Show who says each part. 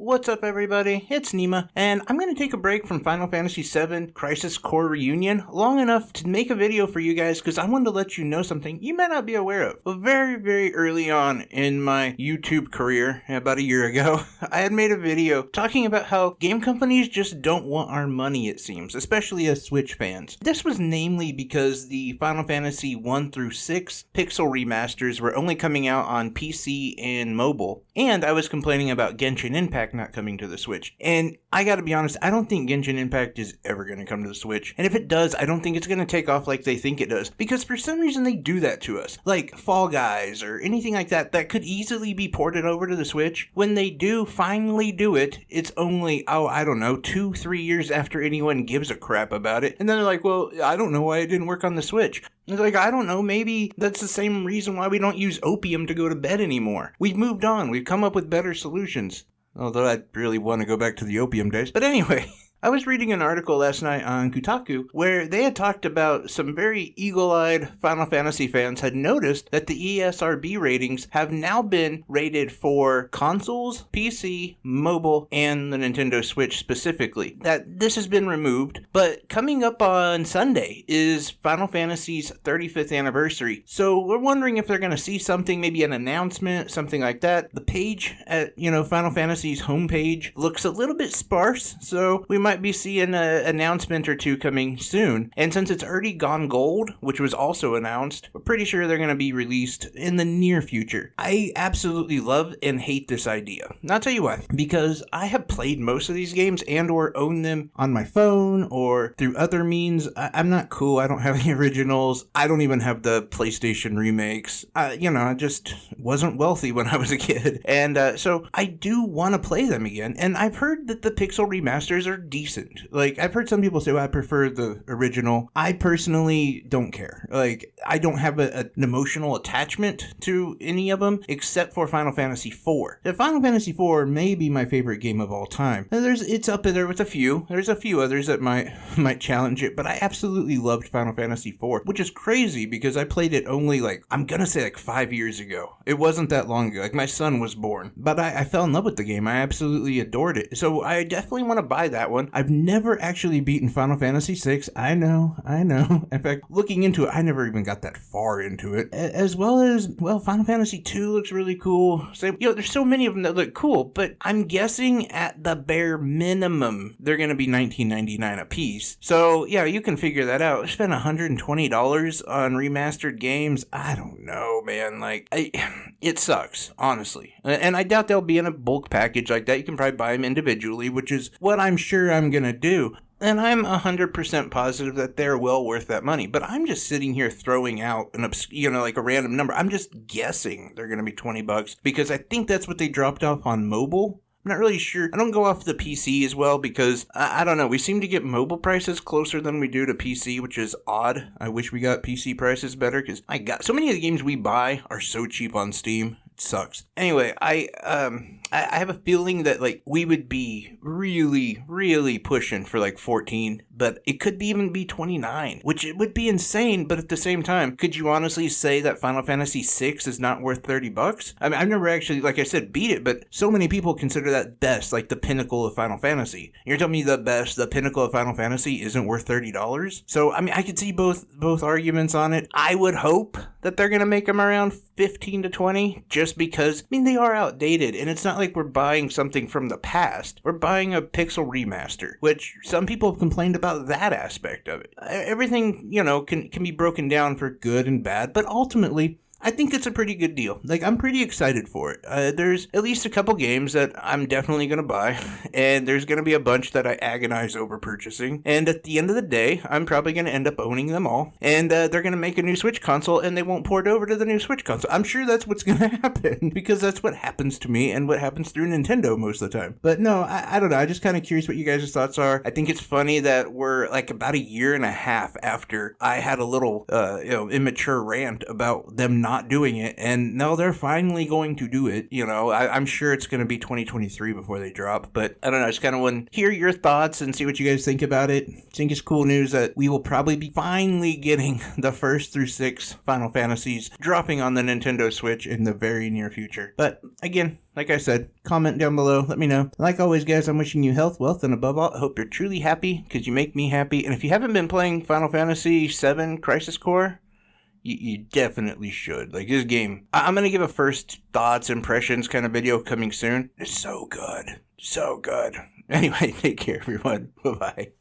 Speaker 1: What's up, everybody? It's Nima, and I'm going to take a break from Final Fantasy VII Crisis Core Reunion long enough to make a video for you guys because I wanted to let you know something you might not be aware of. Well, very early on in my YouTube career, about a year ago, I had made a video talking about how game companies just don't want our money, it seems, especially as Switch fans. This was namely because the Final Fantasy 1 through 6 pixel remasters were only coming out on PC and mobile, and I was complaining about Genshin Impact not coming to the Switch. And I gotta be honest, I don't think Genshin Impact is ever gonna come to the Switch. And if it does, I don't think it's gonna take off like they think it does. Because for some reason they do that to us. Like Fall Guys or anything like that that could easily be ported over to the Switch. When they do finally do it, it's only, 2-3 years after anyone gives a crap about it. And then they're like, well, I don't know why it didn't work on the Switch. It's like, I don't know, maybe that's the same reason why we don't use opium to go to bed anymore. We've moved on. We've come up with better solutions. Although I really want to go back to the opium days. But anyway, I was reading an article last night on Kotaku where they had talked about some very eagle-eyed Final Fantasy fans had noticed that the ESRB ratings have now been rated for consoles, PC, mobile, and the Nintendo Switch specifically. That this has been removed, but coming up on Sunday is Final Fantasy's 35th anniversary. So we're wondering if they're going to see something, maybe an announcement, something like that. The page at, Final Fantasy's homepage looks a little bit sparse, so we might be seeing an announcement or two coming soon. And since it's already gone gold, which was also announced, we're pretty sure they're going to be released in the near future. I absolutely love and hate this idea. And I'll tell you why. Because I have played most of these games and or own them on my phone or through other means. I'm not cool. I don't have the originals. I don't even have the PlayStation remakes. I just wasn't wealthy when I was a kid. And so I do want to play them again. And I've heard that the pixel remasters are decent. Like, I've heard some people say, well, I prefer the original. I personally don't care. Like, I don't have an emotional attachment to any of them except for Final Fantasy IV. The Final Fantasy IV may be my favorite game of all time. And it's up there with a few. There's a few others that might challenge it, but I absolutely loved Final Fantasy IV, which is crazy because I played it only I'm gonna say 5 years ago. It wasn't that long ago. My son was born. But I fell in love with the game. I absolutely adored it. So I definitely want to buy that one. I've never actually beaten Final Fantasy VI. I know. In fact, looking into it, I never even got that far into it. As well as, Final Fantasy II looks really cool. So, there's so many of them that look cool, but I'm guessing at the bare minimum, they're going to be $19.99 a piece. So, yeah, you can figure that out. I spent $120 on remastered games. I don't know, man. It sucks, honestly. And I doubt they'll be in a bulk package like that. You can probably buy them individually, which is what I'm sure I'm going to do. And I'm 100% positive that they're well worth that money. But I'm just sitting here throwing out a random number. I'm just guessing they're going to be $20 because I think that's what they dropped off on mobile. I'm not really sure. I don't go off the PC as well because, I don't know, we seem to get mobile prices closer than we do to PC, which is odd. I wish we got PC prices better because, so many of the games we buy are so cheap on Steam. It sucks. Anyway, I have a feeling that we would be really pushing for 14, but it could even be 29, which it would be insane. But at the same time, could you honestly say that Final Fantasy VI is not worth $30? I mean, I've never actually, like I said, beat it, but so many people consider that best, the pinnacle of Final Fantasy. You're telling me the pinnacle of Final Fantasy isn't worth $30? So I mean, I could see both arguments on it. I would hope that they're gonna make them around 15 to 20, just because they are outdated, and it's not like we're buying something from the past. We're buying a pixel remaster, which some people have complained about that aspect of it. Everything, can be broken down for good and bad, but ultimately, I think it's a pretty good deal. I'm pretty excited for it. There's at least a couple games that I'm definitely going to buy, and there's going to be a bunch that I agonize over purchasing. And at the end of the day, I'm probably going to end up owning them all. And they're going to make a new Switch console, and they won't port over to the new Switch console. I'm sure that's what's going to happen, because that's what happens to me and what happens through Nintendo most of the time. But no, I don't know. I'm just kind of curious what you guys' thoughts are. I think it's funny that we're about a year and a half after I had a little, immature rant about them not not doing it, and no, they're finally going to do it. You know, I'm sure it's going to be 2023 before they drop, but I don't know. I just kind of want to hear your thoughts and see what you guys think about it. I think it's cool news that we will probably be finally getting the 1st through 6th Final Fantasies dropping on the Nintendo Switch in the very near future. But again, like I said, comment down below. Let me know. Like always, guys, I'm wishing you health, wealth, and above all, I hope you're truly happy because you make me happy. And if you haven't been playing Final Fantasy VII Crisis Core, you definitely should. Like, this game, I'm going to give a first thoughts, impressions kind of video coming soon. It's so good. So good. Anyway, take care, everyone. Bye-bye.